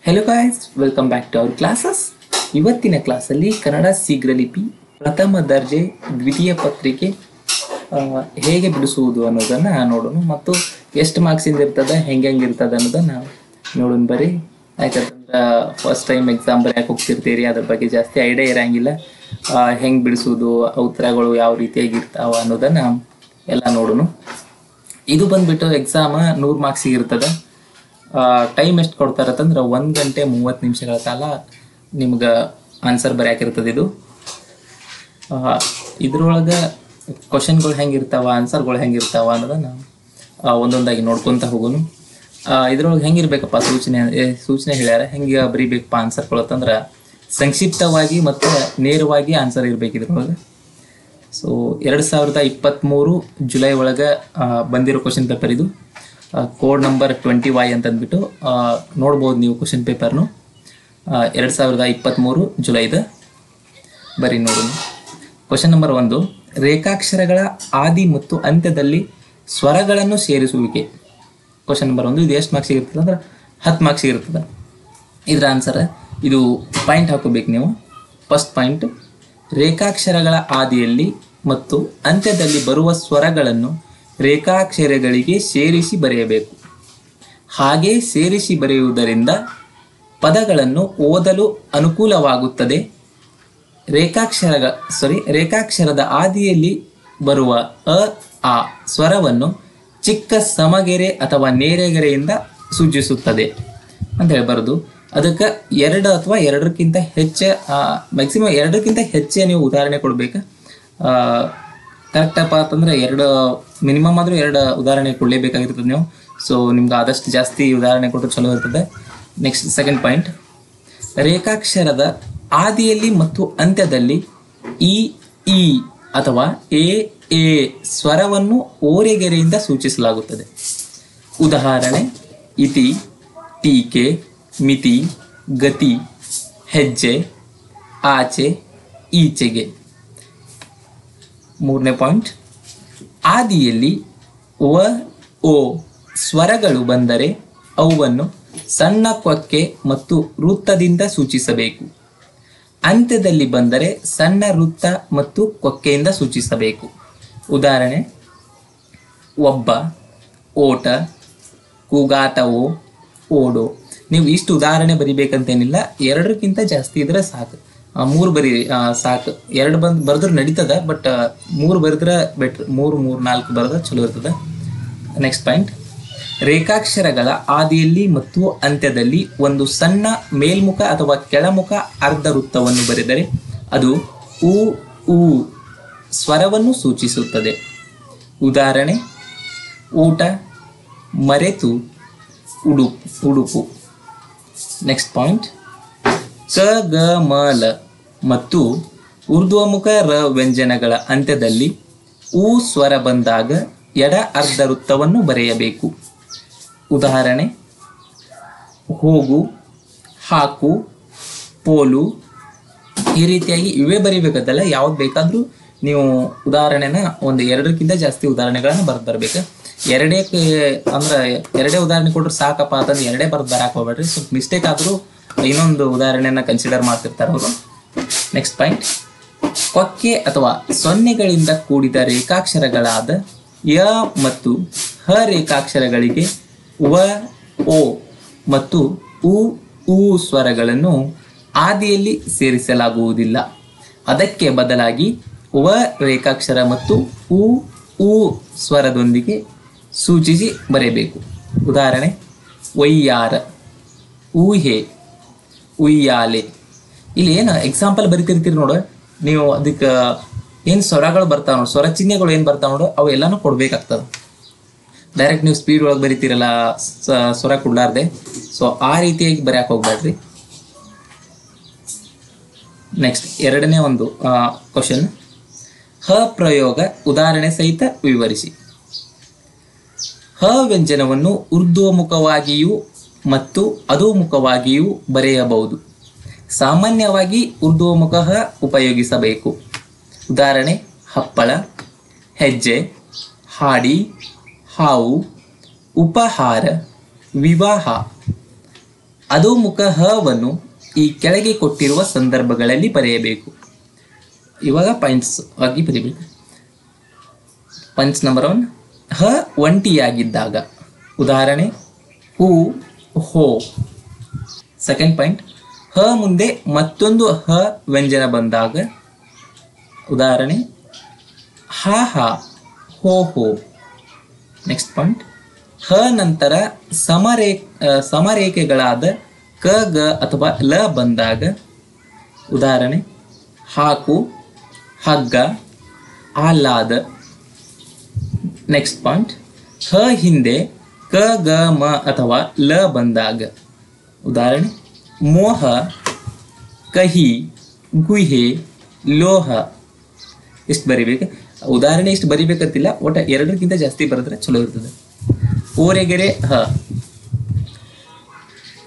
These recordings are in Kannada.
Hello guys, welcome back to our classes. ಇವತ್ತಿನ ಕ್ಲಾಸಲ್ಲಿ ಕನ್ನಡ ಶೀಘ್ರಲಿಪಿ ಪ್ರಥಮ ದರ್ಜೆ ದ್ವಿತೀಯ ಪತ್ರಿಕೆ ಹೇಗೆ ಬಿಡಿಸುವುದು ಅನ್ನೋದನ್ನು ನೋಡೋಣ. ಮತ್ತು ಎಷ್ಟು ಮಾರ್ಕ್ಸಿಂದ ಇರ್ತದೆ, ಹೆಂಗೆ ಇರ್ತದೆ ಅನ್ನೋದನ್ನು ನೋಡೋಣ. ಬರೀ ಯಾಕಂದ್ರೆ ಫಸ್ಟ್ ಟೈಮ್ ಎಕ್ಸಾಮ್ ಬರೆಯಕ್ಕೆ ಹೋಗ್ತಿರ್ತೀರಿ, ಅದ್ರ ಬಗ್ಗೆ ಜಾಸ್ತಿ ಐಡಿಯಾ ಇರೋಂಗಿಲ್ಲ. ಹೆಂಗೆ ಬಿಡಿಸೋದು, ಉತ್ತರಗಳು ಯಾವ ರೀತಿಯಾಗಿ ಇರ್ತಾವ ಅನ್ನೋದನ್ನು ಎಲ್ಲ ನೋಡೋಣ. ಇದು ಬಂದ್ಬಿಟ್ಟು ಎಕ್ಸಾಮ್ 100 ಮಾರ್ಕ್ಸಿಗೆ ಇರ್ತದೆ. ಟೈಮ್ ಎಷ್ಟು ಕೊಡ್ತಾರಂತಂದ್ರೆ 1 ಗಂಟೆ 30 ನಿಮಿಷಗಳ ಕಾಲ ನಿಮ್ಗೆ ಆನ್ಸರ್ ಬರೆಯಾಕಿರ್ತದೆ. ಇದ್ರೊಳಗೆ ಕ್ವಶನ್ಗಳು ಹೆಂಗಿರ್ತಾವ, ಆನ್ಸರ್ಗಳು ಹೆಂಗಿರ್ತಾವ ಅನ್ನೋದನ್ನು ಒಂದೊಂದಾಗಿ ನೋಡ್ಕೊತ ಹೋಗೋನು. ಇದ್ರೊಳಗೆ ಹೆಂಗಿರ್ಬೇಕಪ್ಪ ಸೂಚನೆ ಹೇಳ್ಯಾರ, ಹೆಂಗೆ ಬರೀಬೇಕಪ್ಪ ಆನ್ಸರ್ಗಳು ಅಂತಂದ್ರೆ ಸಂಕ್ಷಿಪ್ತವಾಗಿ ಮತ್ತು ನೇರವಾಗಿ ಆನ್ಸರ್ ಇರ್ಬೇಕು ಇದ್ರೊಳಗೆ. ಸೊ 2023 ಜುಲೈ ಒಳಗೆ ಬಂದಿರೋ ಕ್ವಶನ್ ಪೇಪರ್ ಇದು. ಕೋಡ್ ನಂಬರ್ 20Y ಅಂತಂದ್ಬಿಟ್ಟು ನೋಡ್ಬೋದು ನೀವು ಕ್ವಶನ್ ಪೇಪರ್ನು. 2023 ಜುಲೈದ ಬರೀ ನೋಡೋಣ. ಕ್ವಶನ್ ನಂಬರ್ 1, ರೇಖಾಕ್ಷರಗಳ ಆದಿ ಮತ್ತು ಅಂತ್ಯದಲ್ಲಿ ಸ್ವರಗಳನ್ನು ಸೇರಿಸುವಿಕೆ. ಕ್ವಶನ್ ನಂಬರ್ 1 ಇದು ಎಷ್ಟು ಮಾರ್ಕ್ಸಿಗೆ ಇರ್ತದೆ ಅಂದ್ರೆ 10 ಮಾರ್ಕ್ಸಿಗೆ ಇರ್ತದೆ. ಇದರ ಆನ್ಸರ್ ಇದು ಪಾಯಿಂಟ್ ಹಾಕೋಬೇಕು ನೀವು. ಫಸ್ಟ್ ಪಾಯಿಂಟ್, ರೇಖಾಕ್ಷರಗಳ ಆದಿಯಲ್ಲಿ ಮತ್ತು ಅಂತ್ಯದಲ್ಲಿ ಬರುವ ಸ್ವರಗಳನ್ನು ರೇಖಾಕ್ಷರಗಳಿಗೆ ಸೇರಿಸಿ ಬರೆಯಬೇಕು. ಹಾಗೆ ಸೇರಿಸಿ ಬರೆಯುವುದರಿಂದ ಪದಗಳನ್ನು ಓದಲು ಅನುಕೂಲವಾಗುತ್ತದೆ. ರೇಖಾಕ್ಷರದ ಆದಿಯಲ್ಲಿ ಬರುವ ಆ ಸ್ವರವನ್ನು ಚಿಕ್ಕ ಸಮಗೆರೆ ಅಥವಾ ನೇರಗೆರೆಯಿಂದ ಸೂಚಿಸುತ್ತದೆ ಅಂತ ಹೇಳಿ ಬರೋದು. ಅದಕ್ಕೆ 2 ಅಥವಾ 2ಕ್ಕಿಂತ ಹೆಚ್ಚು, ಮ್ಯಾಕ್ಸಿಮಮ್ 2ಕ್ಕಿಂತ ಹೆಚ್ಚೇ ನೀವು ಉದಾಹರಣೆ ಕೊಡಬೇಕು. ಕರೆಕ್ಟಪ್ಪ ಅಂತಂದ್ರೆ 2 ಮಿನಿಮಮ್ ಆದರೂ 2 ಉದಾಹರಣೆ ಕೊಡಲೇಬೇಕಾಗಿರ್ತದೆ ನೀವು. ಸೊ ನಿಮ್ಗೆ ಆದಷ್ಟು ಜಾಸ್ತಿ ಉದಾಹರಣೆ ಕೊಟ್ಟರೆ ಚಲೋ ಇರ್ತದೆ. ನೆಕ್ಸ್ಟ್ ಸೆಕೆಂಡ್ ಪಾಯಿಂಟ್, ರೇಖಾಕ್ಷರದ ಆದಿಯಲ್ಲಿ ಮತ್ತು ಅಂತ್ಯದಲ್ಲಿ ಇ ಅಥವಾ ಎ ಸ್ವರವನ್ನು ಓರೆಗೆರೆಯಿಂದ ಸೂಚಿಸಲಾಗುತ್ತದೆ. ಉದಾಹರಣೆ ಇತಿ, ಟೀಕೆ, ಮಿತಿ, ಗತಿ, ಹೆಜ್ಜೆ, ಆಚೆ, ಈಚೆಗೆ. ಮೂರನೇ ಪಾಯಿಂಟ್, ಆದಿಯಲ್ಲಿ ಓ ಸ್ವರಗಳು ಬಂದರೆ ಅವನ್ನು ಸಣ್ಣ ಕೊಕ್ಕೆ ಮತ್ತು ವೃತ್ತದಿಂದ ಸೂಚಿಸಬೇಕು. ಅಂತ್ಯದಲ್ಲಿ ಬಂದರೆ ಸಣ್ಣ ವೃತ್ತ ಮತ್ತು ಕೊಕ್ಕೆಯಿಂದ ಸೂಚಿಸಬೇಕು. ಉದಾಹರಣೆ ಒಬ್ಬ, ಓಟ, ಕೂಗಾಟವೋ, ಓಡೋ. ನೀವು ಇಷ್ಟು ಉದಾಹರಣೆ ಬರಿಬೇಕಂತೇನಿಲ್ಲ, 2ಕ್ಕಿಂತ ಜಾಸ್ತಿ ಇದ್ರೆ ಸಾಕು. 3 ಬರೀ ಸಾಕು. 2 ಬರೆದ್ರೆ ನಡೀತದ, ಬಟ್ 3 ಬರೆದ್ರೆ ಬೆಟ್ರ್. 3, 4 ಬರೆದ್ರೆ ಚಲೋ ಇರ್ತದೆ. ನೆಕ್ಸ್ಟ್ ಪಾಯಿಂಟ್, ರೇಖಾಕ್ಷರಗಳ ಆದಿಯಲ್ಲಿ ಮತ್ತು ಅಂತ್ಯದಲ್ಲಿ ಒಂದು ಸಣ್ಣ ಮೇಲ್ಮುಖ ಅಥವಾ ಕೆಳಮುಖ ಅರ್ಧ ವೃತ್ತವನ್ನು ಬರೆದರೆ ಅದು ಉ ಸ್ವರವನ್ನು ಸೂಚಿಸುತ್ತದೆ. ಉದಾಹರಣೆ ಊಟ, ಮರೆತು, ಉಡುಪು. ನೆಕ್ಸ್ಟ್ ಪಾಯಿಂಟ್, ಕ, ಗ, ಮ, ಲ ಮತ್ತು ಊರ್ಧ್ವಮುಖ ರ ವ್ಯಂಜನಗಳ ಅಂತ್ಯದಲ್ಲಿ ಉ ಸ್ವರ ಬಂದಾಗ ಎಡ ಅರ್ಧ ವೃತ್ತವನ್ನು ಬರೆಯಬೇಕು. ಉದಾಹರಣೆ ಹೋಗು, ಹಾಕು, ಪೋಲು. ಈ ರೀತಿಯಾಗಿ ಇವೇ ಬರಿಬೇಕಂತಲ್ಲ, ಯಾವ್ದು ಬೇಕಾದರೂ ನೀವು ಉದಾಹರಣೆನ ಒಂದು 2ಕ್ಕಿಂತ ಜಾಸ್ತಿ ಉದಾಹರಣೆಗಳನ್ನು ಬರಬೇಕು. 2 ಉದಾಹರಣೆ ಕೊಟ್ಟರೆ ಸಾಕಪ್ಪ ಅಂತಂದು 2 ಬರೆದು ಬರಕ್ಕೆ ಹೋಗ್ಬೇಡ್ರಿ. ಸ್ವಲ್ಪ ಮಿಸ್ಟೇಕ್ ಆದರೂ ಇನ್ನೊಂದು ಉದಾಹರಣೆಯನ್ನು ಕನ್ಸಿಡರ್ ಮಾಡ್ತಿರ್ತಾರೆ ಅವರು. ನೆಕ್ಸ್ಟ್ ಪಾಯಿಂಟ್, ಕೊಕ್ಕೆ ಅಥವಾ ಸೊನ್ನೆಗಳಿಂದ ಕೂಡಿದ ರೇಖಾಕ್ಷರಗಳಾದ ಯ ಮತ್ತು ಹ ರೇಖಾಕ್ಷರಗಳಿಗೆ ಓ ಮತ್ತು ಉ ಸ್ವರಗಳನ್ನು ಆದಿಯಲ್ಲಿ ಸೇರಿಸಲಾಗುವುದಿಲ್ಲ. ಅದಕ್ಕೆ ಬದಲಾಗಿ ರೇಖಾಕ್ಷರ ಮತ್ತು ಉ ಸ್ವರದೊಂದಿಗೆ ಸೂಚಿಸಿ ಬರೆಯಬೇಕು. ಉದಾಹರಣೆ ಒಯ್ಯಾರ, ಊಹೆ, ಉಯ್ಯಾಲೆ. ಇಲ್ಲಿ ಏನು ಎಕ್ಸಾಂಪಲ್ ಬರಿತಿರ್ತೀರಿ ನೋಡು ನೀವು, ಅದಕ್ಕೆ ಏನು ಸ್ವರಗಳು ಬರ್ತಾವ ನೋಡು, ಸ್ವರ ಚಿಹ್ನೆಗಳು ಏನು ಬರ್ತಾವ ನೋಡು, ಅವು ಎಲ್ಲನೂ ಕೊಡ್ಬೇಕಾಗ್ತದೆ. ಡೈರೆಕ್ಟ್ ನೀವು ಸ್ಪೀಡ್ ಒಳಗೆ ಬರಿತೀರಲ್ಲ ಸ್ವರ ಕೊಡ್ಲಾರ್ದೆ, ಸೊ ಆ ರೀತಿಯಾಗಿ ಬರೆಯಕ್ಕೆ ಹೋಗ್ಬೇಡ್ರಿ. ನೆಕ್ಸ್ಟ್ ಎರಡನೇ ಒಂದು ಕ್ವಶನ್, ಹ ಪ್ರಯೋಗ ಉದಾಹರಣೆ ಸಹಿತ ವಿವರಿಸಿ. ಹ ವ್ಯಂಜನವನ್ನು ಊರ್ಧ್ವಮುಖವಾಗಿಯೂ ಮತ್ತು ಅಧೋಮುಖವಾಗಿಯೂ ಬರೆಯಬಹುದು. ಸಾಮಾನ್ಯವಾಗಿ ಊರ್ಧ್ವಮುಖ ಉಪಯೋಗಿಸಬೇಕು. ಉದಾಹರಣೆ ಹಪ್ಪಳ, ಹೆಜ್ಜೆ, ಹಾಡಿ, ಹಾವು, ಉಪಹಾರ, ವಿವಾಹ. ಅಧೋಮುಖ ಹವನ್ನು ಈ ಕೆಳಗೆ ಕೊಟ್ಟಿರುವ ಸಂದರ್ಭಗಳಲ್ಲಿ ಬರೆಯಬೇಕು. ಇವಾಗ ಪಾಯಿಂಟ್ಸ್ ಆಗಿ ಬರೀಬೇಕು. ಪಾಯಿಂಟ್ಸ್ ನಂಬರ್ 1, ಹ ಒಂಟಿಯಾಗಿದ್ದಾಗ. ಉದಾಹರಣೆ ಹೂ, ಹೋ. ಸೆಕೆಂಡ್ ಪಾಯಿಂಟ್, ಹ ಮುಂದೆ ಮತ್ತೊಂದು ಹ ವ್ಯಂಜನ ಬಂದಾಗ. ಉದಾಹರಣೆ ಹಾ ಹಾ, ಹೋ ಹೋ. ನೆಕ್ಸ್ಟ್ ಪಾಯಿಂಟ್, ಹ ನಂತರ ಸಮರೇಖೆಗಳಾದ ಕ, ಗ ಅಥವಾ ಲ ಬಂದಾಗ. ಉದಾಹರಣೆ ಹಾಕು, ಹಗ್ಗ, ಆಹ್ಲಾದ. ನೆಕ್ಸ್ಟ್ ಪಾಯಿಂಟ್, ಹ ಹಿಂದೆ ಕ, ಗ, ಮ ಅಥವಾ ಲ ಬಂದಾಗ. ಉದಾಹರಣೆ ಮೋಹ, ಕಹಿ, ಗುಹೆ, ಲೋಹ. ಇಷ್ಟು ಬರಿಬೇಕು. ಉದಾಹರಣೆ ಇಷ್ಟು ಬರಿಬೇಕಂತಿಲ್ಲ, ಒಟ್ಟು 2ಕ್ಕಿಂತ ಜಾಸ್ತಿ ಬರೆದ್ರೆ ಚಲೋ ಇರ್ತದೆ. ಓರೆಗೆರೆ ಹ.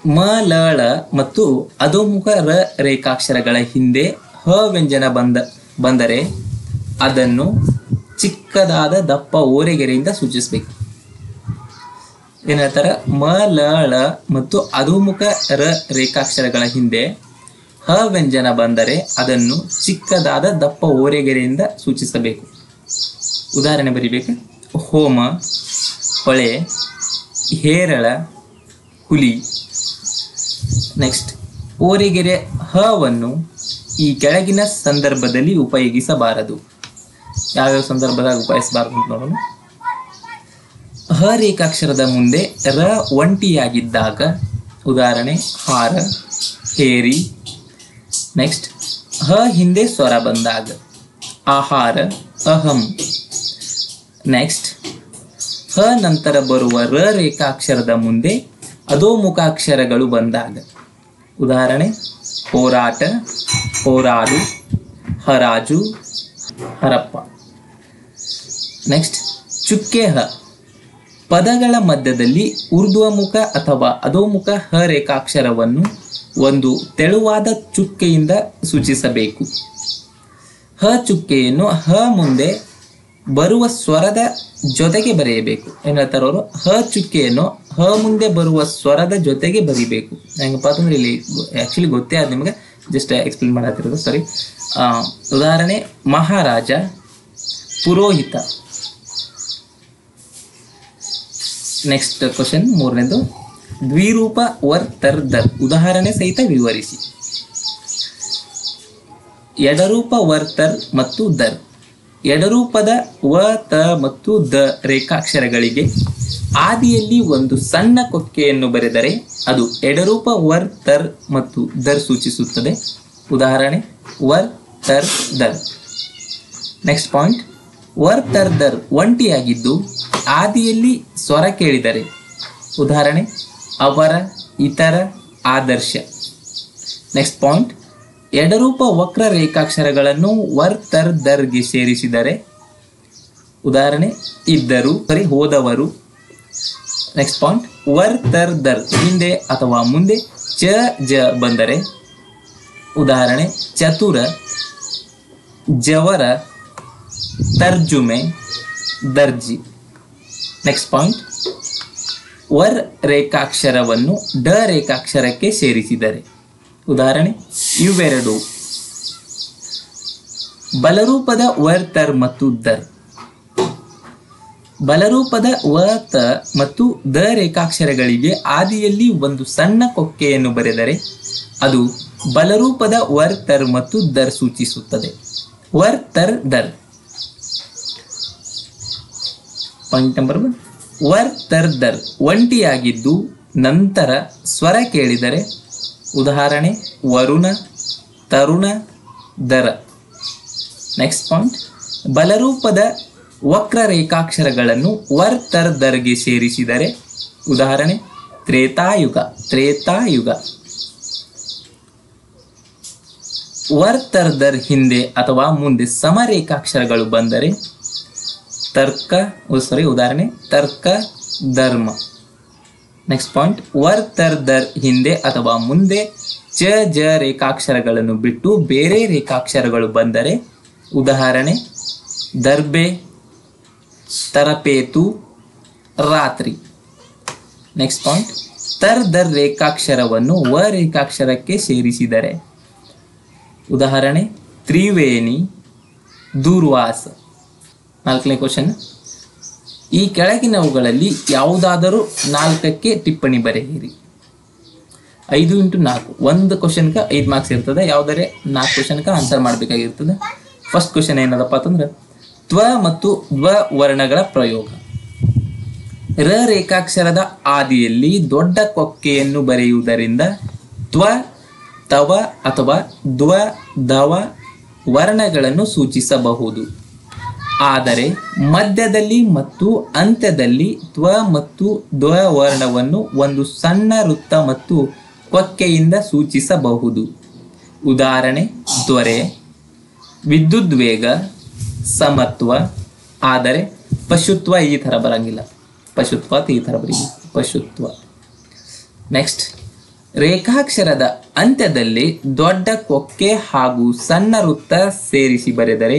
ಮ, ಲ, ಳ ಮತ್ತು ಅಧೋಮುಖ ರ ರೇಖಾಕ್ಷರಗಳ ಹಿಂದೆ ಹ ವ್ಯಂಜನ ಬಂದರೆ ಅದನ್ನು ಚಿಕ್ಕದಾದ ದಪ್ಪ ಓರೆಗೆರೆಯಿಂದ ಸೂಚಿಸಬೇಕು. ಏನ್ ಹೇಳ್ತಾರೆ, ಮ, ಲ, ಳ ಮತ್ತು ಅಧೋಮುಖ ರ ರೇಖಾಕ್ಷರಗಳ ಹಿಂದೆ ಹ ವ್ಯಂಜನ ಬಂದರೆ ಅದನ್ನು ಚಿಕ್ಕದಾದ ದಪ್ಪ ಓರೆಗೆರೆಯಿಂದ ಸೂಚಿಸಬೇಕು. ಉದಾಹರಣೆ ಬರಿಬೇಕು. ಹೋಮ, ಹೊಳೆ, ಹೇರಳ, ಹುಲಿ. ನೆಕ್ಸ್ಟ್, ಓರೆಗೆರೆ ಹವನ್ನು ಈ ಕೆಳಗಿನ ಸಂದರ್ಭದಲ್ಲಿ ಉಪಯೋಗಿಸಬಾರದು. ಯಾವ್ಯಾವ ಸಂದರ್ಭದಾಗ ಉಪಯೋಗಿಸಬಾರದು ಅಂತ ನೋಡೋಣ. ಹ ರೇಖಾಕ್ಷರದ ಮುಂದೆ ರ ಒಂಟಿಯಾಗಿದ್ದಾಗ. ಉದಾಹರಣೆ ಹಾರ, ಹೇರಿ. ನೆಕ್ಸ್ಟ್, ಹ ಹಿಂದೆ ಸ್ವರ ಬಂದಾಗ. ಆಹಾರ, ಅಹಂ. ನೆಕ್ಸ್ಟ್, ಹ ನಂತರ ಬರುವ ರ ರೇಖಾಕ್ಷರದ ಮುಂದೆ ಅಧೋಮುಖಾಕ್ಷರಗಳು ಬಂದಾಗ. ಉದಾಹರಣೆ ಹೋರಾಟ, ಹೋರಾಡು, ಹರಾಜು, ಹರಪ್ಪ. ನೆಕ್ಸ್ಟ್, ಚುಕ್ಕೆ ಹ. ಪದಗಳ ಮಧ್ಯದಲ್ಲಿ ಊರ್ಧ್ವಮುಖ ಅಥವಾ ಅಧೋಮುಖ ಹ ರೇಖಾಕ್ಷರವನ್ನು ಒಂದು ತೆಳುವಾದ ಚುಕ್ಕೆಯಿಂದ ಸೂಚಿಸಬೇಕು. ಹ ಚುಕ್ಕೆಯನ್ನು ಹ ಮುಂದೆ ಬರುವ ಸ್ವರದ ಜೊತೆಗೆ ಬರೆಯಬೇಕು. ಏನ್ ಹೇಳ್ತಾರೆ ಅವರು, ಹ ಚುಕ್ಕೆಯನ್ನು ಹ ಮುಂದೆ ಬರುವ ಸ್ವರದ ಜೊತೆಗೆ ಬರೀಬೇಕು. ಹೆಂಗಪ್ಪ ಅಂತಂದ್ರೆ ಇಲ್ಲಿ ಆ್ಯಕ್ಚುಲಿ ಗೊತ್ತೇ ಆದ ನಿಮಗೆ, ಜಸ್ಟ್ ಎಕ್ಸ್ಪ್ಲೇನ್ ಮಾಡತ್ತಿರೋದು, ಸಾರಿ. ಉದಾಹರಣೆ ಮಹಾರಾಜ, ಪುರೋಹಿತ. ನೆಕ್ಸ್ಟ್ ಕ್ವಶನ್, ಮೂರನೇದು, ದ್ವಿರೂಪ ವರ್ ತರ್ ದರ್. ಉದಾಹರಣೆ ಸಹಿತ ವಿವರಿಸಿ. ಎಡರೂಪ ವರ್ ತರ್ ಮತ್ತು ದರ್. ಎಡರೂಪದ ವ, ತ ಮತ್ತು ದ ರೇಖಾಕ್ಷರಗಳಿಗೆ ಆದಿಯಲ್ಲಿ ಒಂದು ಸಣ್ಣ ಕೊಕ್ಕೆಯನ್ನು ಬರೆದರೆ ಅದು ಎಡರೂಪ ವರ್ ತರ್ ಮತ್ತು ದರ್ ಸೂಚಿಸುತ್ತದೆ. ಉದಾಹರಣೆ ವರ್ ತರ್ ದರ್. ನೆಕ್ಸ್ಟ್ ಪಾಯಿಂಟ್, ವರ್ ತರ್ ದರ್ ಒಂಟಿಯಾಗಿದ್ದು ಆದಿಯಲ್ಲಿ ಸ್ವರ ಕೇಳಿದರೆ. ಉದಾಹರಣೆ ಅವರ, ಇತರ, ಆದರ್ಶ. ನೆಕ್ಸ್ಟ್ ಪಾಯಿಂಟ್, ಎಡರೂಪ ವಕ್ರ ರೇಖಾಕ್ಷರಗಳನ್ನು ವರ್ ತರ್ ದರ್ಗೆ ಸೇರಿಸಿದರೆ. ಉದಾಹರಣೆ ಇದ್ದರು, ಹೋದವರು. ನೆಕ್ಸ್ಟ್ ಪಾಯಿಂಟ್, ವರ್ ತರ್ ದರ್ ಹಿಂದೆ ಅಥವಾ ಮುಂದೆ ಚ, ಜ ಬಂದರೆ. ಉದಾಹರಣೆ ಚತುರ, ಜವರ, ತರ್ಜುಮೆ, ದರ್ಜಿ. ನೆಕ್ಸ್ಟ್ ಪಾಯಿಂಟ್, ವರ್ ರೇಖಾಕ್ಷರವನ್ನು ಡ ರೇಖಾಕ್ಷರಕ್ಕೆ ಸೇರಿಸಿದರೆ. ಉದಾಹರಣೆ ಇವೆರಡು. ಬಲರೂಪದ ವರ್ ತರ್ ಮತ್ತು ದರ್. ಬಲರೂಪದ ವ, ತ ಮತ್ತು ದ ರೇಖಾಕ್ಷರಗಳಿಗೆ ಆದಿಯಲ್ಲಿ ಒಂದು ಸಣ್ಣ ಕೊಕ್ಕೆಯನ್ನು ಬರೆದರೆ ಅದು ಬಲರೂಪದ ವರ್ ತರ್ ಮತ್ತು ದರ್ ಸೂಚಿಸುತ್ತದೆ. ವರ್ ತರ್ ದರ್. ಪಾಯಿಂಟ್ ನಂಬರ್ 1, ವರ್ ತರ್ ದರ್ ಒಂಟಿಯಾಗಿದ್ದು ನಂತರ ಸ್ವರ ಕೇಳಿದರೆ. ಉದಾಹರಣೆ ವರುಣ, ತರುಣ, ದರ. ನೆಕ್ಸ್ಟ್ ಪಾಯಿಂಟ್, ಬಲರೂಪದ ವಕ್ರ ರೇಖಾಕ್ಷರಗಳನ್ನು ವರ್ ತರ್ ದರ್ಗೆ ಸೇರಿಸಿದರೆ. ಉದಾಹರಣೆ ತ್ರೇತಾಯುಗ, ತ್ರೇತಾಯುಗ. ವರ್ ತರ್ ದರ್ ಹಿಂದೆ ಅಥವಾ ಮುಂದೆ ಸಮರೇಖಾಕ್ಷರಗಳು ಬಂದರೆ ತರ್ಕ, ಉದಾಹರಣೆ ತರ್ಕ, ಧರ್ಮ. ನೆಕ್ಸ್ಟ್ ಪಾಯಿಂಟ್, ವರ್ ತರ್ ದರ್ ಹಿಂದೆ ಅಥವಾ ಮುಂದೆ ಚ, ಜ ರೇಖಾಕ್ಷರಗಳನ್ನು ಬಿಟ್ಟು ಬೇರೆ ರೇಖಾಕ್ಷರಗಳು ಬಂದರೆ. ಉದಾಹರಣೆ ದರ್ಬೆ, ತರಪೇತು, ರಾತ್ರಿ. ನೆಕ್ಸ್ಟ್ ಪಾಯಿಂಟ್, ದರ್ ರೇಖಾಕ್ಷರವನ್ನು ವ ರೇಖಾಕ್ಷರಕ್ಕೆ ಸೇರಿಸಿದರೆ. ಉದಾಹರಣೆ ತ್ರಿವೇಣಿ, ದೂರ್ವಾಸ. 4ನೇ ಕ್ವಶನ್, ಈ ಕೆಳಗಿನವುಗಳಲ್ಲಿ ಯಾವುದಾದರೂ 4ಕ್ಕೆ ಟಿಪ್ಪಣಿ ಬರೆಯಿರಿ. 5 × 4 ಒಂದು ಕ್ವಶನ್ಗೆ 5 ಮಾರ್ಕ್ಸ್ ಇರ್ತದೆ. ಯಾವುದರೆ 4 ಕ್ವಶನ್ಗೆ ಆನ್ಸರ್ ಮಾಡಬೇಕಾಗಿರ್ತದೆ. ಫಸ್ಟ್ ಕ್ವಶನ್ ಏನದಪ್ಪ ಅಂತಂದ್ರೆ ತ್ವ ಮತ್ತು ದ್ವ ವರ್ಣಗಳ ಪ್ರಯೋಗ. ರ ರೇಖಾಕ್ಷರದ ಆದಿಯಲ್ಲಿ ದೊಡ್ಡ ಕೊಕ್ಕೆಯನ್ನು ಬರೆಯುವುದರಿಂದ ತ್ವ, ತವ ಅಥವಾ ದ್ವ, ದವ ವರ್ಣಗಳನ್ನು ಸೂಚಿಸಬಹುದು. ಆದರೆ ಮಧ್ಯದಲ್ಲಿ ಮತ್ತು ಅಂತ್ಯದಲ್ಲಿ ತ್ವ ಮತ್ತು ದ್ವ ವರ್ಣವನ್ನು ಒಂದು ಸಣ್ಣ ವೃತ್ತ ಮತ್ತು ಕೊಕ್ಕೆಯಿಂದ ಸೂಚಿಸಬಹುದು. ಉದಾಹರಣೆ ತ್ವರೆ, ವಿದ್ಯುದ್ವೇಗ, ಸಮತ್ವ. ಆದರೆ ಪಶುತ್ವ ಈ ಥರ ಬರಂಗಿಲ್ಲ. ಪಶುತ್ವ ಈ ಥರ ಬರೀ ಪಶುತ್ವ. ನೆಕ್ಸ್ಟ್, ರೇಖಾಕ್ಷರದ ಅಂತ್ಯದಲ್ಲಿ ದೊಡ್ಡ ಕೊಕ್ಕೆ ಹಾಗೂ ಸಣ್ಣ ವೃತ್ತ ಸೇರಿಸಿ ಬರೆದರೆ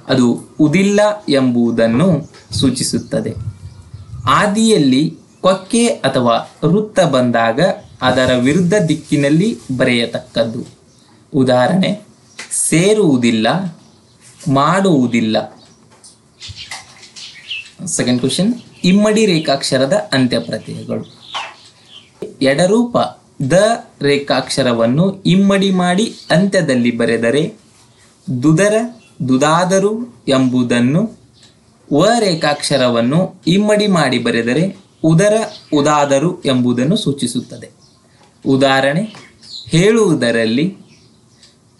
ಅದು ಉದಿಲ್ಲ ಎಂಬುದನ್ನು ಸೂಚಿಸುತ್ತದೆ. ಆದಿಯಲ್ಲಿ ಕೊಕ್ಕೆ ಅಥವಾ ವೃತ್ತ ಬಂದಾಗ ಅದರ ವಿರುದ್ಧ ದಿಕ್ಕಿನಲ್ಲಿ ಬರೆಯತಕ್ಕದ್ದು. ಉದಾಹರಣೆ ಸೇರುವುದಿಲ್ಲ, ಮಾಡುವುದಿಲ್ಲ. ಸೆಕೆಂಡ್ ಕ್ವಶನ್, ಇಮ್ಮಡಿ ರೇಖಾಕ್ಷರದ ಅಂತ್ಯ ಪ್ರತ್ಯಯಗಳು. ಎಡರೂಪ ದ ರೇಖಾಕ್ಷರವನ್ನು ಇಮ್ಮಡಿ ಮಾಡಿ ಅಂತ್ಯದಲ್ಲಿ ಬರೆದರೆ ದುದರ, ದುದಾದರು ಎಂಬುದನ್ನು, ವ ರೇಖಾಕ್ಷರವನ್ನು ಇಮ್ಮಡಿ ಮಾಡಿ ಬರೆದರೆ ಉದರ, ಉದಾದರು ಎಂಬುದನ್ನು ಸೂಚಿಸುತ್ತದೆ. ಉದಾಹರಣೆ ಹೇಳುವುದರಲ್ಲಿ,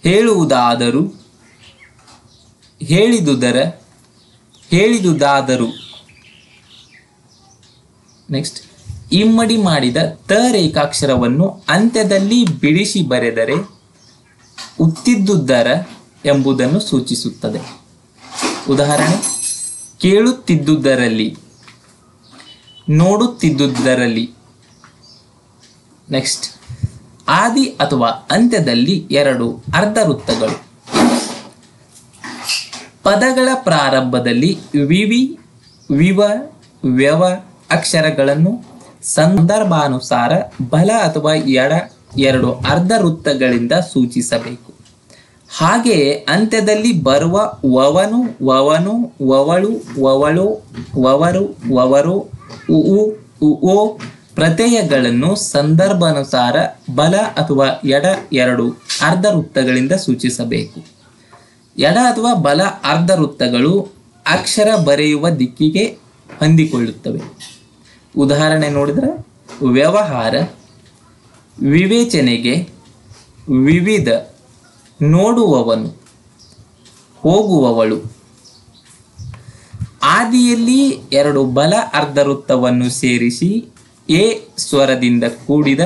ಹೇಳುವುದಾದರು, ಹೇಳಿದುದರ, ಹೇಳಿದುದಾದರು. ನೆಕ್ಸ್ಟ್, ಇಮ್ಮಡಿ ಮಾಡಿದ ತ ರೇಖಾಕ್ಷರವನ್ನು ಅಂತ್ಯದಲ್ಲಿ ಬಿಡಿಸಿ ಬರೆದರೆ ಉತ್ತಿದ್ದುದರ ಎಂಬುದನ್ನು ಸೂಚಿಸುತ್ತದೆ. ಉದಾಹರಣೆ ಕೇಳುತ್ತಿದ್ದುದರಲ್ಲಿ, ನೋಡುತ್ತಿದ್ದುದರಲ್ಲಿ. ನೆಕ್ಸ್ಟ್, ಆದಿ ಅಥವಾ ಅಂತ್ಯದಲ್ಲಿ 2 ಅರ್ಧ ವೃತ್ತಗಳು. ಪದಗಳ ಪ್ರಾರಂಭದಲ್ಲಿ ವಿವಿ, ವಿವ, ವ್ಯವ ಅಕ್ಷರಗಳನ್ನು ಸಂದರ್ಭಾನುಸಾರ ಬಲ ಅಥವಾ ಎಡ 2 ಅರ್ಧ ವೃತ್ತಗಳಿಂದ ಸೂಚಿಸಬೇಕು. ಹಾಗೆಯೇ ಅಂತ್ಯದಲ್ಲಿ ಬರುವ ವವನು, ವವನು, ವವಳು, ವವಳೋ, ವವರು, ವವರೋ, ಉ, ಉ ಪ್ರತ್ಯಯಗಳನ್ನು ಸಂದರ್ಭಾನುಸಾರ ಬಲ ಅಥವಾ ಎಡ 2 ಅರ್ಧ ವೃತ್ತಗಳಿಂದ ಸೂಚಿಸಬೇಕು. ಎಡ ಅಥವಾ ಬಲ ಅರ್ಧ ವೃತ್ತಗಳು ಅಕ್ಷರ ಬರೆಯುವ ದಿಕ್ಕಿಗೆ ಹೊಂದಿಕೊಳ್ಳುತ್ತವೆ. ಉದಾಹರಣೆ ನೋಡಿದ್ರೆ ವ್ಯವಹಾರ, ವಿವೇಚನೆಗೆ, ವಿವಿಧ, ನೋಡುವವನು, ಹೋಗುವವಳು. ಆದಿಯಲ್ಲಿ 2 ಬಲ ಅರ್ಧ ವೃತ್ತವನ್ನು ಸೇರಿಸಿ ಎ ಸ್ವರದಿಂದ ಕೂಡಿದ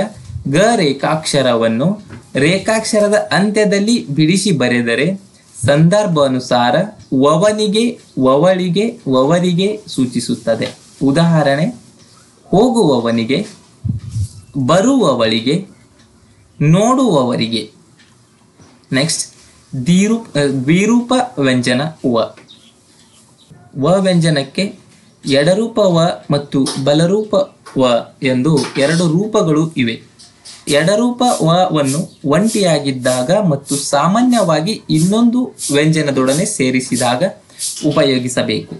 ಗ ರೇಖಾಕ್ಷರವನ್ನು ರೇಖಾಕ್ಷರದ ಅಂತ್ಯದಲ್ಲಿ ಬಿಡಿಸಿ ಬರೆದರೆ ಸಂದರ್ಭಾನುಸಾರ ವವನಿಗೆ, ವವಳಿಗೆ, ವವರಿಗೆ ಸೂಚಿಸುತ್ತದೆ. ಉದಾಹರಣೆ ಹೋಗುವವನಿಗೆ, ಬರುವವಳಿಗೆ, ನೋಡುವವರಿಗೆ. ನೆಕ್ಸ್ಟ್, ದ್ವಿರೂಪ ವ್ಯಂಜನ ವ ವ್ಯಂಜನಕ್ಕೆ ಎಡರೂಪ ವ ಮತ್ತು ಬಲರೂಪ ವ ಎಂದು 2 ರೂಪಗಳು ಇವೆ. ಎಡರೂಪ ವನ್ನು ಒಂಟಿಯಾಗಿದ್ದಾಗ ಮತ್ತು ಸಾಮಾನ್ಯವಾಗಿ ಇನ್ನೊಂದು ವ್ಯಂಜನದೊಡನೆ ಸೇರಿಸಿದಾಗ ಉಪಯೋಗಿಸಬೇಕು.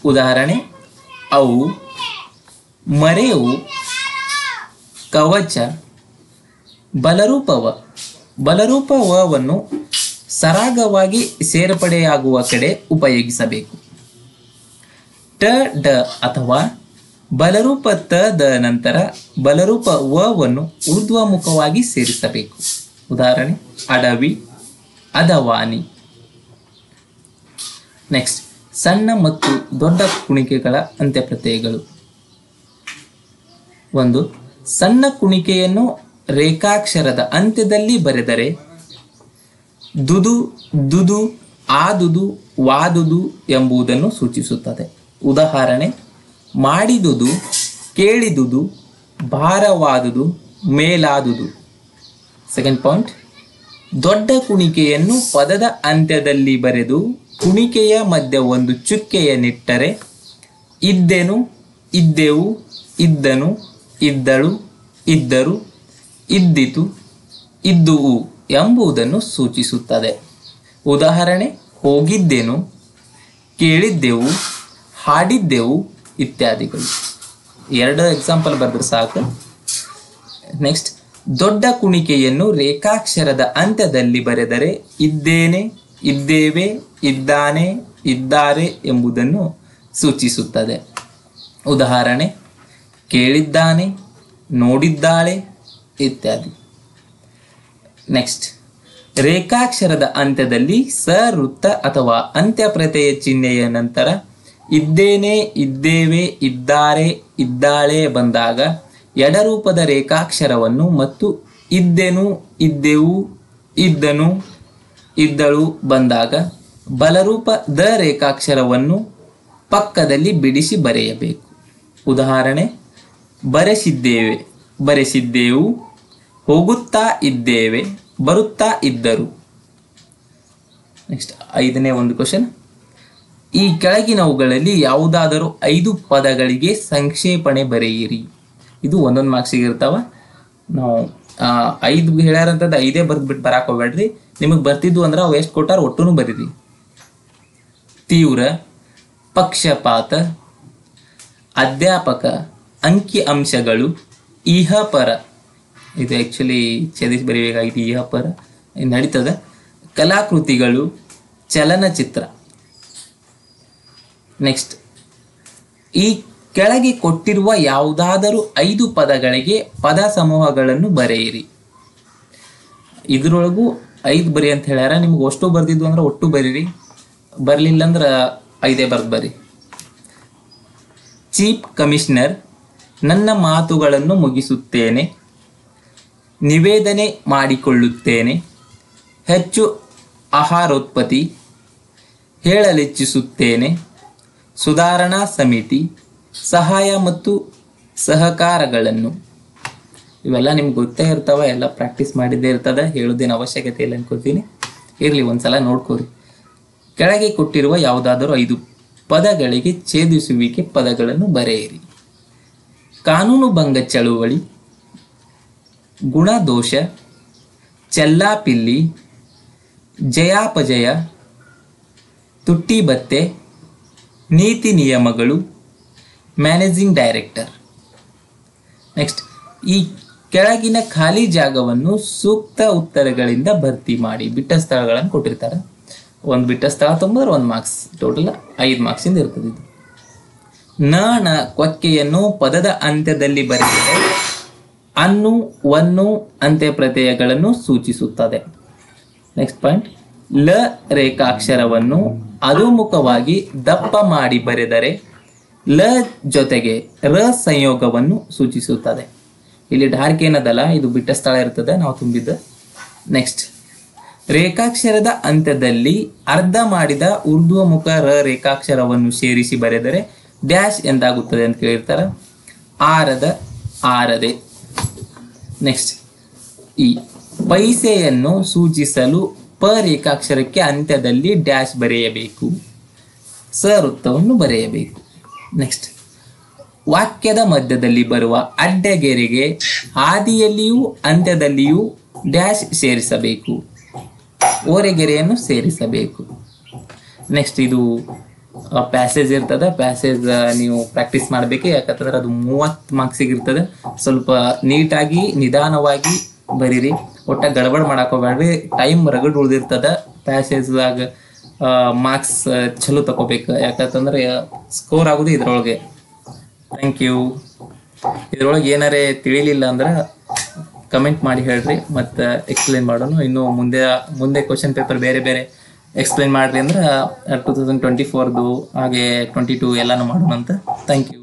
ಉದಾಹರಣೆ ಅವು, ಮರೆವು, ಕವಚ. ಬಲರೂಪ ವನ್ನು ಸರಾಗವಾಗಿ ಸೇರ್ಪಡೆಯಾಗುವ ಕಡೆ ಉಪಯೋಗಿಸಬೇಕು. ಟ, ಡ ಅಥವಾ ಬಲರೂಪ ತ, ದ ನಂತರ ಬಲರೂಪ ವನ್ನು ಊರ್ಧ್ವಮುಖವಾಗಿ ಸೇರಿಸಬೇಕು. ಉದಾಹರಣೆ ಅಡವಿ, ಅದವಾನಿ. ನೆಕ್ಸ್ಟ್, ಸಣ್ಣ ಮತ್ತು ದೊಡ್ಡ ಕುಣಿಕೆಗಳ ಅಂತ್ಯಪ್ರತ್ಯಯಗಳು. 1. ಸಣ್ಣ ಕುಣಿಕೆಯನ್ನು ರೇಖಾಕ್ಷರದ ಅಂತ್ಯದಲ್ಲಿ ಬರೆದರೆ ದುದು, ದುದು, ಆದುದು, ವಾದುದು ಎಂಬುದನ್ನು ಸೂಚಿಸುತ್ತದೆ. ಉದಾಹರಣೆ ಮಾಡಿದುದು, ಕೇಳಿದುದು, ಭಾರವಾದುದು, ಮೇಲಾದುದು. ಸೆಕೆಂಡ್ ಪಾಯಿಂಟ್, ದೊಡ್ಡ ಕುಣಿಕೆಯನ್ನು ಪದದ ಅಂತ್ಯದಲ್ಲಿ ಬರೆದು ಕುಣಿಕೆಯ ಮಧ್ಯೆ ಒಂದು ಚುಕ್ಕೆಯನ್ನಿಟ್ಟರೆ ಇದ್ದೆನು, ಇದ್ದೆವು, ಇದ್ದನು, ಇದ್ದಳು, ಇದ್ದರು, ಇದ್ದಿತು, ಇದ್ದುವು ಎಂಬುದನ್ನು ಸೂಚಿಸುತ್ತದೆ. ಉದಾಹರಣೆ: ಹೋಗಿದ್ದೆನು, ಕೇಳಿದ್ದೆವು, ಹಾಡಿದ್ದೆವು ಇತ್ಯಾದಿಗಳು. 2 ಎಕ್ಸಾಂಪಲ್ ಬರೆದ್ರೆ ಸಾಕು. ನೆಕ್ಸ್ಟ್, ದೊಡ್ಡ ಕುಣಿಕೆಯನ್ನು ರೇಖಾಕ್ಷರದ ಅಂತ್ಯದಲ್ಲಿ ಬರೆದರೆ ಇದ್ದೇನೆ, ಇದ್ದೇವೆ, ಇದ್ದಾನೆ, ಇದ್ದಾರೆ ಎಂಬುದನ್ನು ಸೂಚಿಸುತ್ತದೆ. ಉದಾಹರಣೆ: ಕೇಳಿದ್ದಾನೆ, ನೋಡಿದ್ದಾಳೆ ಇತ್ಯಾದಿ. ನೆಕ್ಸ್ಟ್, ರೇಖಾಕ್ಷರದ ಅಂತ್ಯದಲ್ಲಿ ಸವೃತ್ತ ಅಥವಾ ಅಂತ್ಯಪ್ರತ್ಯಯ ಚಿಹ್ನೆಯ ನಂತರ ಇದ್ದೇನೆ, ಇದ್ದೇವೆ, ಇದ್ದಾರೆ, ಇದ್ದಾಳೆ ಬಂದಾಗ ಎಡರೂಪದ ರೇಖಾಕ್ಷರವನ್ನು ಮತ್ತು ಇದ್ದೆನು, ಇದ್ದೆವು, ಇದ್ದನು, ಇದ್ದಳು ಬಂದಾಗ ಬಲರೂಪ ದ ರೇಖಾಕ್ಷರವನ್ನು ಪಕ್ಕದಲ್ಲಿ ಬಿಡಿಸಿ ಬರೆಯಬೇಕು. ಉದಾಹರಣೆ: ಬರೆಸಿದ್ದೇವೆ, ಬರೆಸಿದ್ದೆವು, ಹೋಗುತ್ತಾ ಇದ್ದೇವೆ, ಬರುತ್ತಾ ಇದ್ದರು. ನೆಕ್ಸ್ಟ್ 5ನೇ ಒಂದು ಕ್ವಶನ್. ಈ ಕೆಳಗಿನವುಗಳಲ್ಲಿ ಯಾವುದಾದರೂ 5 ಪದಗಳಿಗೆ ಸಂಕ್ಷೇಪಣೆ ಬರೆಯಿರಿ. ಇದು 1 ಮಾರ್ಕ್ಸಿಗೆ ಇರ್ತಾವ. ನಾವು 5 ಹೇಳ್ಯಾರಂತದ್ದು 5 ಬರೆದ್ಬಿಟ್ಟು ಬರಾಕ್ ಹೋಗ್ಬೇಡ್ರಿ. ನಿಮಗೆ ಬರ್ತಿದ್ವು ಅಂದ್ರೆ ಅವು ಎಷ್ಟು ಕೊಟ್ಟಾರ ಒಟ್ಟುನು ಬರೀರಿ. ತೀವ್ರ, ಪಕ್ಷಪಾತ, ಅಧ್ಯಾಪಕ, ಅಂಕಿ ಅಂಶಗಳು, ಇಹಪರ. ಇದು ಆ್ಯಕ್ಚುಲಿ ಛೇದಿಸಿ ಬರೀಬೇಕಾಗಿತ್ತು, ಇಹಪರ ನಡೀತದ. ಕಲಾಕೃತಿಗಳು, ಚಲನಚಿತ್ರ. ನೆಕ್ಸ್ಟ್, ಈ ಕೆಳಗೆ ಕೊಟ್ಟಿರುವ ಯಾವುದಾದರೂ 5 ಪದಗಳಿಗೆ ಪದ ಸಮೂಹಗಳನ್ನು ಬರೆಯಿರಿ. ಇದರೊಳಗೂ 5 ಬರಿ ಅಂತ ಹೇಳ್ಯಾರ. ನಿಮ್ಗೆ ಅಷ್ಟು ಬರ್ದಿದ್ದು ಅಂದ್ರೆ ಒಟ್ಟು ಬರೀರಿ, ಬರಲಿಲ್ಲ ಅಂದ್ರೆ 5 ಬರ್ದು ಬರ್ರಿ. ಚೀಫ್ ಕಮಿಷನರ್, ನನ್ನ ಮಾತುಗಳನ್ನು ಮುಗಿಸುತ್ತೇನೆ, ನಿವೇದನೆ ಮಾಡಿಕೊಳ್ಳುತ್ತೇನೆ, ಹೆಚ್ಚು ಆಹಾರೋತ್ಪತ್ತಿ, ಹೇಳಲಿಚ್ಛಿಸುತ್ತೇನೆ, ಸುಧಾರಣಾ ಸಮಿತಿ, ಸಹಾಯ ಮತ್ತು ಸಹಕಾರಗಳನ್ನು. ಇವೆಲ್ಲ ನಿಮ್ಗೆ ಗೊತ್ತೇ ಇರ್ತಾವ, ಎಲ್ಲ ಪ್ರಾಕ್ಟೀಸ್ ಮಾಡಿದ್ದೇ ಇರ್ತದೆ, ಹೇಳೋದೇನು ಅವಶ್ಯಕತೆ ಇಲ್ಲ ಅನ್ಕೋತೀನಿ. ಇರಲಿ, ಒಂದ್ಸಲ ನೋಡ್ಕೋರಿ. ಕೆಳಗೆ ಕೊಟ್ಟಿರುವ ಯಾವುದಾದರೂ 5 ಪದಗಳಿಗೆ ಛೇದಿಸುವಿಕೆ ಪದಗಳನ್ನು ಬರೆಯಿರಿ. ಕಾನೂನು ಭಂಗ ಚಳುವಳಿ, ಗುಣದೋಷ, ಚೆಲ್ಲಾಪಿಲ್ಲಿ, ಜಯಾಪಜಯ, ತುಟ್ಟಿ ಭತ್ತೆ, ನೀತಿ ನಿಯಮಗಳು, ಮ್ಯಾನೇಜಿಂಗ್ ಡೈರೆಕ್ಟರ್. ನೆಕ್ಸ್ಟ್, ಈ ಕೆಳಗಿನ ಖಾಲಿ ಜಾಗವನ್ನು ಸೂಕ್ತ ಉತ್ತರಗಳಿಂದ ಭರ್ತಿ ಮಾಡಿ. ಬಿಟ್ಟ ಸ್ಥಳಗಳನ್ನು ಕೊಟ್ಟಿರ್ತಾರೆ. ಒಂದು ಬಿಟ್ಟ ಸ್ಥಳ ತುಂಬಿದ್ರೆ 1 ಮಾರ್ಕ್ಸ್, ಟೋಟಲ್ 5 ಮಾರ್ಕ್ಸಿಂದ ಇರ್ತದೆ ಇದು. ನ ಕೊಕ್ಕೆಯನ್ನು ಪದದ ಅಂತ್ಯದಲ್ಲಿ ಬರೆದರೆ ಅನ್ನು, ವನ್ನು ಅಂತ್ಯ ಪ್ರತ್ಯಯಗಳನ್ನು ಸೂಚಿಸುತ್ತದೆ. ನೆಕ್ಸ್ಟ್ ಪಾಯಿಂಟ್, ಲ ರೇಖಾಕ್ಷರವನ್ನು ಅಧೋಮುಖವಾಗಿ ದಪ್ಪ ಮಾಡಿ ಬರೆದರೆ ಲ ಜೊತೆಗೆ ರ ಸಂಯೋಗವನ್ನು ಸೂಚಿಸುತ್ತದೆ. ಇಲ್ಲಿ ಡಾರ್ಕ್ ಏನದಲ್ಲ, ಇದು ಬಿಟ್ಟ ಸ್ಥಳ ಇರ್ತದೆ, ನಾವು ತುಂಬಿದ್ದ. ನೆಕ್ಸ್ಟ್, ರೇಖಾಕ್ಷರದ ಅಂತ್ಯದಲ್ಲಿ ಅರ್ಧ ಮಾಡಿದ ಊರ್ಧ್ವಮುಖ ರ ರೇಖಾಕ್ಷರವನ್ನು ಸೇರಿಸಿ ಬರೆದರೆ ಡ್ಯಾಶ್ ಎಂದಾಗುತ್ತದೆ ಅಂತ ಕೇಳಿರ್ತಾರೆ. ಆರದ, ಆರದೆ. ನೆಕ್ಸ್ಟ್, ಈ ಪೈಸೆಯನ್ನು ಸೂಚಿಸಲು ಪ ರೇಖಾಕ್ಷರಕ್ಕೆ ಅಂತ್ಯದಲ್ಲಿ ಡ್ಯಾಶ್ ಬರೆಯಬೇಕು, ಸ ವೃತ್ತವನ್ನು ಬರೆಯಬೇಕು. ನೆಕ್ಸ್ಟ್, ವಾಕ್ಯದ ಮಧ್ಯದಲ್ಲಿ ಬರುವ ಅಡ್ಡಗೆರೆಗೆ ಆದಿಯಲ್ಲಿಯೂ ಅಂತ್ಯದಲ್ಲಿಯೂ ಡ್ಯಾಶ್ ಸೇರಿಸಬೇಕು, ಓರೆಗೆರೆಯನ್ನು ಸೇರಿಸಬೇಕು. ನೆಕ್ಸ್ಟ್, ಇದು ಪ್ಯಾಸೇಜ್ ಇರ್ತದೆ. ಪ್ಯಾಸೇಜ್ ನೀವು ಪ್ರಾಕ್ಟೀಸ್ ಮಾಡಬೇಕು, ಯಾಕಂತಂದ್ರೆ ಅದು 30 ಮಾರ್ಕ್ಸಿಗೆ ಇರ್ತದೆ. ಸ್ವಲ್ಪ ನೀಟಾಗಿ ನಿಧಾನವಾಗಿ ಬರೀರಿ, ಒಟ್ಟ ಗಡಬಡ ಮಾಡಾಕೋಬೇಡ್ರಿ. ಟೈಮ್ ರಗಡ್ ಉಳಿದಿರ್ತದೆ. ಪ್ಯಾಸೇಜ್ದಾಗ ಮಾರ್ಕ್ಸ್ ಚಲೋ ತಗೋಬೇಕು, ಯಾಕಂತಂದ್ರೆ ಸ್ಕೋರ್ ಆಗೋದು ಇದ್ರೊಳಗೆ. Thank you. ಇದ್ರೊಳಗೆ ಏನಾರೇ ತಿಳಿಲಿಲ್ಲ ಅಂದ್ರೆ ಕಮೆಂಟ್ ಮಾಡಿ ಹೇಳ್ರಿ, ಮತ್ತು ಎಕ್ಸ್ಪ್ಲೇನ್ ಮಾಡೋಣ. ಇನ್ನು ಮುಂದೆ ಕ್ವಶನ್ ಪೇಪರ್ ಬೇರೆ ಬೇರೆ ಎಕ್ಸ್ಪ್ಲೇನ್ ಮಾಡ್ರಿ ಅಂದ್ರೆ 2024ದು ಹಾಗೆ 22 ಎಲ್ಲಾನು ಮಾಡೋಣ ಅಂತ. Thank you.